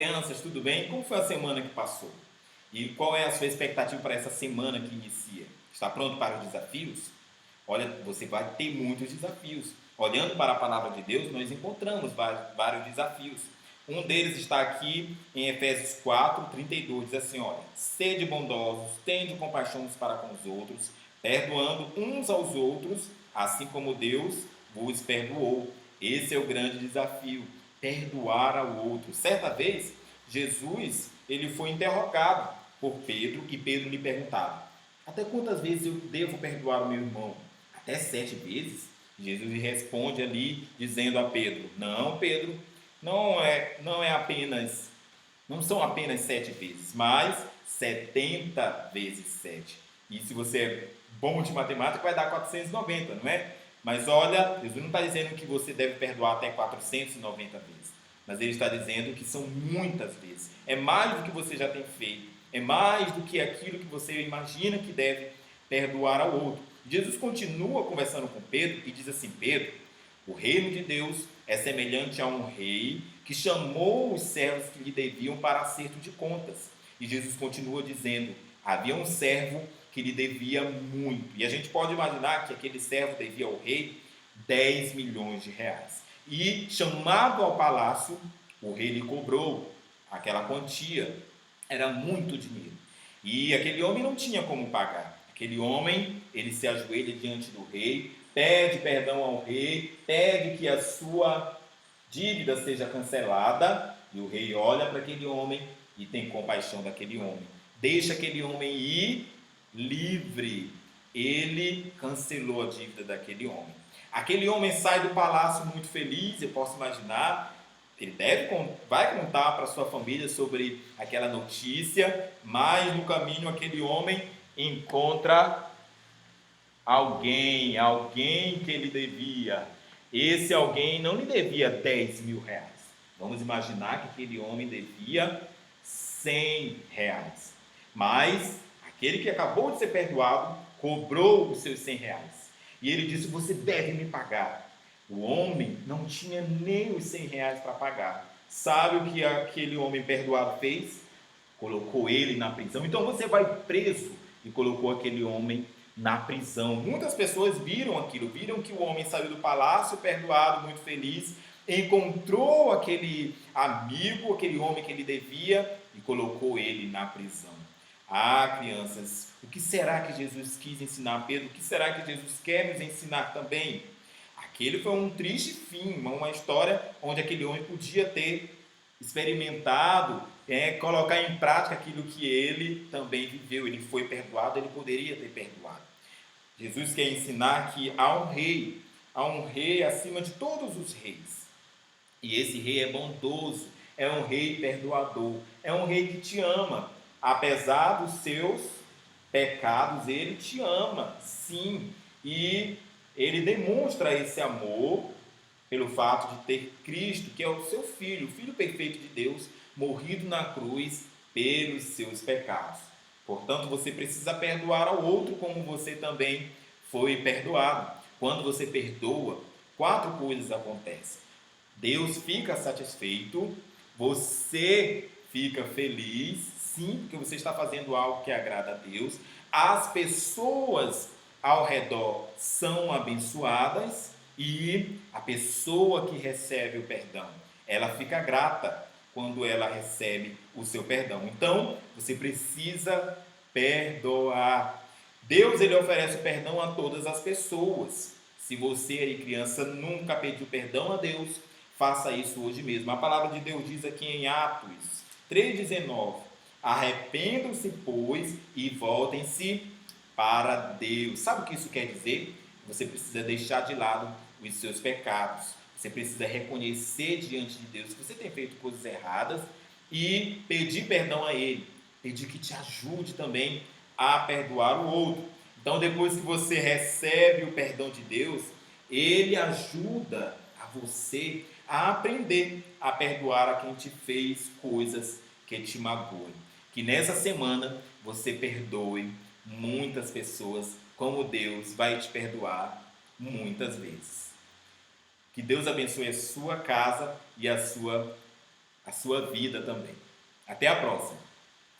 Crianças, tudo bem? Como foi a semana que passou? E qual é a sua expectativa para essa semana que inicia? Está pronto para os desafios? Olha, você vai ter muitos desafios. Olhando para a palavra de Deus, nós encontramos vários desafios. Um deles está aqui em Efésios 4:32, diz assim, olha, sede bondosos, tende compaixão uns para com os outros, perdoando uns aos outros, assim como Deus vos perdoou. Esse é o grande desafio, perdoar ao outro. Certa vez, Jesus ele foi interrogado por Pedro e Pedro lhe perguntava, até quantas vezes eu devo perdoar o meu irmão? Até 7 vezes? Jesus lhe responde ali, dizendo a Pedro, não, Pedro, não é apenas, não são apenas 7 vezes, mas 70 vezes 7. E se você é bom de matemática, vai dar 490, não é? Mas olha, Jesus não está dizendo que você deve perdoar até 490 vezes. Mas ele está dizendo que são muitas vezes. É mais do que você já tem feito. É mais do que aquilo que você imagina que deve perdoar ao outro. Jesus continua conversando com Pedro e diz assim: Pedro, o reino de Deus é semelhante a um rei que chamou os servos que lhe deviam para acerto de contas. E Jesus continua dizendo: havia um servo que lhe devia muito. E a gente pode imaginar que aquele servo devia ao rei 10 milhões de reais. E chamado ao palácio, o rei lhe cobrou aquela quantia. Era muito dinheiro. E aquele homem não tinha como pagar. Aquele homem, ele se ajoelha diante do rei, pede perdão ao rei, pede que a sua dívida seja cancelada, e o rei olha para aquele homem e tem compaixão daquele homem. Deixa aquele homem ir livre. Ele cancelou a dívida daquele homem. Aquele homem sai do palácio muito feliz, eu posso imaginar. Ele vai contar para sua família sobre aquela notícia, mas no caminho aquele homem encontra alguém que ele devia. Esse alguém não lhe devia 10 mil reais. Vamos imaginar que aquele homem devia 100 reais. Mas aquele que acabou de ser perdoado cobrou os seus 100 reais. E ele disse: você deve me pagar. O homem não tinha nem os 100 reais para pagar. Sabe o que aquele homem perdoado fez? Colocou ele na prisão. Então você vai preso, e colocou aquele homem na prisão. Muitas pessoas viram aquilo, viram que o homem saiu do palácio perdoado, muito feliz, encontrou aquele amigo, aquele homem que ele devia e colocou ele na prisão. Ah, crianças, o que será que Jesus quis ensinar a Pedro? O que será que Jesus quer nos ensinar também? Aquele foi um triste fim, uma história onde aquele homem podia ter experimentado, colocar em prática aquilo que ele também viveu. Ele foi perdoado, ele poderia ter perdoado. Jesus quer ensinar que há um rei acima de todos os reis. E esse rei é bondoso, é um rei perdoador, é um rei que te ama. Apesar dos seus pecados, ele te ama, sim. E ele demonstra esse amor pelo fato de ter Cristo, que é o seu Filho, o Filho perfeito de Deus, morrido na cruz pelos seus pecados. Portanto, você precisa perdoar ao outro como você também foi perdoado. Quando você perdoa, 4 coisas acontecem. Deus fica satisfeito, você fica feliz, sim, porque você está fazendo algo que agrada a Deus. As pessoas ao redor são abençoadas e a pessoa que recebe o perdão, ela fica grata quando ela recebe o seu perdão. Então, você precisa perdoar. Deus ele oferece perdão a todas as pessoas. Se você aí, criança, nunca pediu perdão a Deus, faça isso hoje mesmo. A palavra de Deus diz aqui em Atos 3,19: arrependam-se, pois, e voltem-se para Deus. Sabe o que isso quer dizer? Você precisa deixar de lado os seus pecados. Você precisa reconhecer diante de Deus que você tem feito coisas erradas e pedir perdão a Ele. Pedir que te ajude também a perdoar o outro. Então, depois que você recebe o perdão de Deus, Ele ajuda a você a aprender a perdoar a quem te fez coisas que te magoem. Que nessa semana você perdoe muitas pessoas, como Deus vai te perdoar muitas vezes. Que Deus abençoe a sua casa e a sua a sua vida também. Até a próxima.